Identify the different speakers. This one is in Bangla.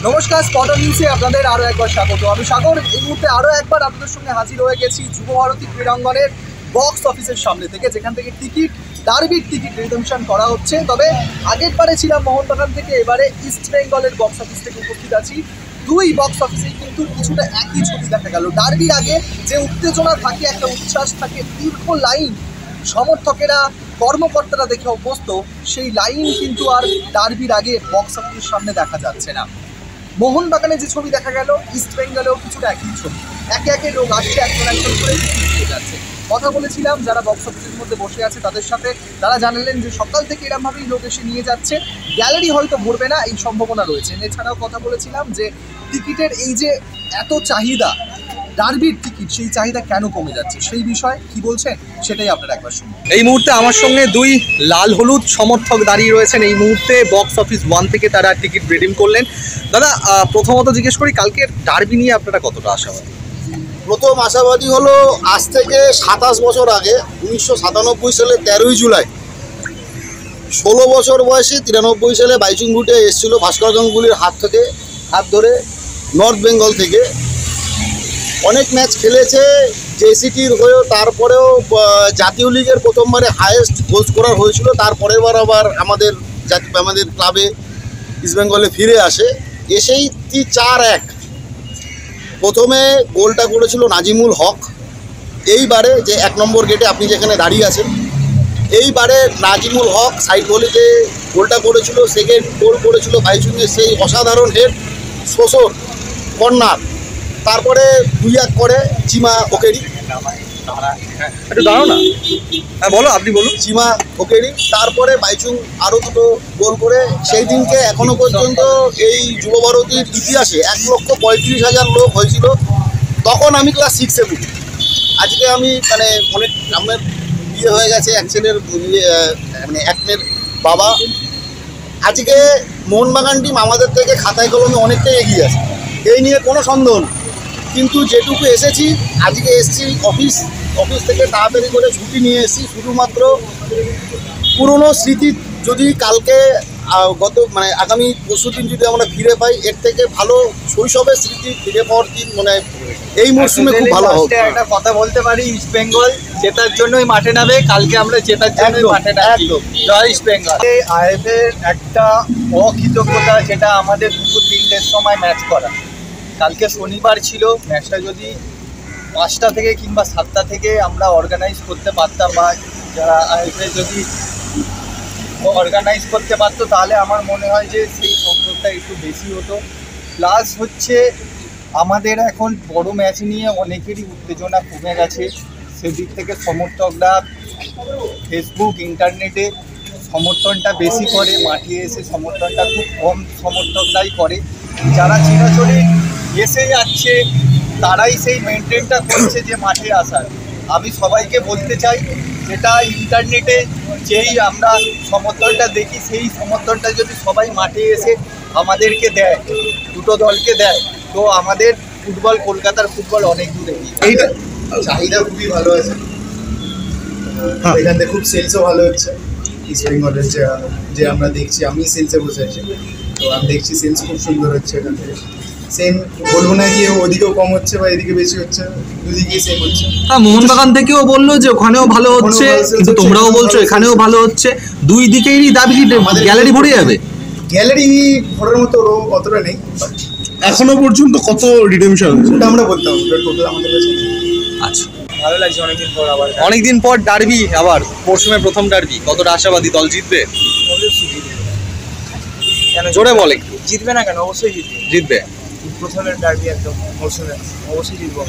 Speaker 1: নমস্কার, স্পটন নিউজে আপনাদের আরও একবার স্বাগত। আমি সাগর। এই মুহূর্তে আরও একবার আপনাদের সঙ্গে হাজির হয়ে গেছি যুবভারতী ক্রীড়াঙ্গনের বক্স অফিসের সামনে থেকে, যেখান থেকে ডার্বির টিকিট রিডেমশন করা হচ্ছে। তবে আগের বারে ছিলাম মোহনবাগান থেকে, এবারে ইস্ট বেঙ্গলের বক্স অফিস থেকে উপস্থিত আছি। দুই বক্স অফিসেই কিন্তু কিছুটা একই ছবি দেখা গেল। ডার্বির আগে যে উত্তেজনা থাকে, একটা উচ্ছ্বাস থাকে, দীর্ঘ লাইন, সমর্থকেরা কর্মকর্তারা দেখে অভ্যস্ত, সেই লাইন কিন্তু আর ডার্বির আগে বক্স অফিসের সামনে দেখা যাচ্ছে না। মোহনবাগানে যে ছবি দেখা গেল, ইস্ট বেঙ্গলেও কিছুটা একই ছবি। একে একে লোক আসছে, একজন করে দিয়ে যাচ্ছে। কথা বলেছিলাম যারা বক্স অফিসের মধ্যে বসে আছে তাদের সাথে, তারা জানালেন যে সকাল থেকে এরমভাবেই লোক এসে নিয়ে যাচ্ছে। গ্যালারি হয়তো ভরবে না, এই সম্ভাবনা রয়েছে। এছাড়াও কথা বলেছিলাম যে টিকিটের এই যে এত চাহিদা, ডার্বির টিকিট, সেই চাহিদা কেন কমে যাচ্ছে, সেই বিষয়ে কি বলছেন সেটাই আপনারা একবার শুনুন। এই মুহূর্তে আমার সঙ্গে দুই লাল হলুদ সমর্থক দাঁড়িয়ে রয়েছেন। এই মুহূর্তে বক্স অফিস 1 থেকে তারা টিকিট রিডিম করলেন। দাদা, প্রথমত জিজ্ঞেস করি, কালকের ডার্বি নিয়ে আপনারা কতটা আশাবাদী?
Speaker 2: প্রথম আশাবাদী হলো, আজ থেকে 27 বছর আগে 1997 সালে 13ই জুলাই 16 বছর বয়সে 93 সালে বাইচুংভুটে এসেছিল ভাস্কর গাঙ্গুলির হাত ধরে নর্থ বেঙ্গল থেকে। অনেক ম্যাচ খেলেছে জেসিটির হয়েও, তারপরেও জাতীয় লিগের প্রথমবারে হায়েস্ট গোল স্কোরার হয়েছিল। তারপরের বার আবার আমাদের ক্লাবে ইস্টবেঙ্গলে ফিরে আসে। এসেই 4-1 প্রথমে গোলটা করেছিল নাজিমুল হক। এইবারে যে 1 নম্বর গেটে আপনি যেখানে দাঁড়িয়ে আছেন, এইবারে নাজিমুল হক সাইড ভলিতে গোলটা করেছিল। সেকেন্ড গোল করেছিল বাইচুংয়ের সেই অসাধারণ হেড, শ্বশুর কর্নার। তারপরে 2-1 করে চিমা ওকেরি।
Speaker 1: একটু দাঁড়াও না, হ্যাঁ বলো, আপনি বলুন।
Speaker 2: চিমা ওকেরি। তারপরে বাইচুং আরও দুটো গোল করে সেই দিনকে এখনো পর্যন্ত এই যুবভারতীর ইতিহাসে 1,35,000 লোক হয়েছিল। তখন আমি ক্লাস 6-এ পড়ি। আজকে আমি অনেক আমার বিয়ে হয়ে গেছে, এক ছেলের এক মেয়ের বাবা। আজকে মোহনবাগান টিম আমাদের থেকে খাতায় কলমে অনেকটাই এগিয়ে আছে, এই নিয়ে কোনো সন্দেহ নেই। কিন্তু যেটুকু এসেছি, আজকে এসেছি অফিস থেকে তাড়াতাড়ি করে ছুটি নিয়ে এসেছি শুধুমাত্র পুরনো স্মৃতি যদি কালকে আগামী পরশুদিন যদি আমরা ফিরে পাই, এর থেকে ভালো শৈশবের স্মৃতি ফিরে পাওয়ার দিন এই মরশুমে খুব ভালো হবে।
Speaker 1: একটা কথা বলতে পারি, ইস্ট বেঙ্গল জেতার জন্যই মাঠে নামে। কালকে আমরা জেতার জন্যই মাঠে নামি। জয় ইস্ট বেঙ্গল। আইএফএর একটা অকৃতজ্ঞতা, যেটা আমাদের দুপুর 3টের সময় ম্যাচ করা। কালকে শনিবার ছিল, ম্যাচটা যদি 5টা থেকে কিংবা 7টা থেকে আমরা অর্গানাইজ করতে পারতাম, বা যারা আইএফএ যদি অর্গানাইজ করতে পারতো, তাহলে আমার মনে হয় যে সেই সংখ্যাটা একটু বেশি হতো। প্লাস হচ্ছে, আমাদের এখন বড় ম্যাচ নিয়ে অনেকেরই উত্তেজনা কমে গেছে। সেদিক থেকে সমর্থকরা ফেসবুক, ইন্টারনেটে সমর্থনটা বেশি করে, মাঠে এসে সমর্থনটা খুব কম সমর্থকরাই করে। যারা চিরাচরিত এসে যাচ্ছে তারাই সেই মেনটেনটা করছে যে মাঠে আসার। আমি সবাইকে বলতে চাই, যেটা ইন্টারনেটে যেই আমরা সমর্থনটা দেখি, সেই সমর্থনটা যদি সবাই মাঠে এসে আমাদেরকে দেয়, দুটো দলকে দেয়, তো আমাদের ফুটবল, কলকাতার ফুটবল অনেক দূরে।
Speaker 2: এইটা চাহিদা খুবই ভালো আছে, এখান থেকে খুব সেলসও ভালো হচ্ছে। ইস্ট বেঙ্গলের যে আমরা দেখছি, আমি সেলসে বসে আছি, তো আমি দেখছি সেলস খুব সুন্দর হচ্ছে এখান থেকে। সেম বলবো না গিয়ে ওদিকেও কম হচ্ছে বা এদিকে বেশি হচ্ছে, দুদিকে সেম হচ্ছে।
Speaker 1: হ্যাঁ, মোহনবাগান থেকেও বললো যে ওখানেও ভালো হচ্ছে, কিন্তু তোমরাও বলছো এখানেও ভালো হচ্ছে। দুই দিকেরই দাবি, গ্যালারি ভরে যাবে।
Speaker 2: গ্যালারি ভরার মতো অতটা নেই
Speaker 3: এখনো পর্যন্ত। কত রিডেমশন
Speaker 2: ওটা আমরা বলতাম, টোটাল আমাদের কাছে।
Speaker 1: আচ্ছা, ভালো লাগছে অনেকদিন পর ডার্বি, আবার মরশুমের প্রথম ডার্বি। কতটা আশাবাদী দল জিতবে? জোরে বল একটু।
Speaker 4: জিতবে না কেন? অবশ্যই জিতবে।
Speaker 1: জিতবে।
Speaker 4: প্রথমের ডার্বি একদম মরশুমে, অবশ্যই জিতবো।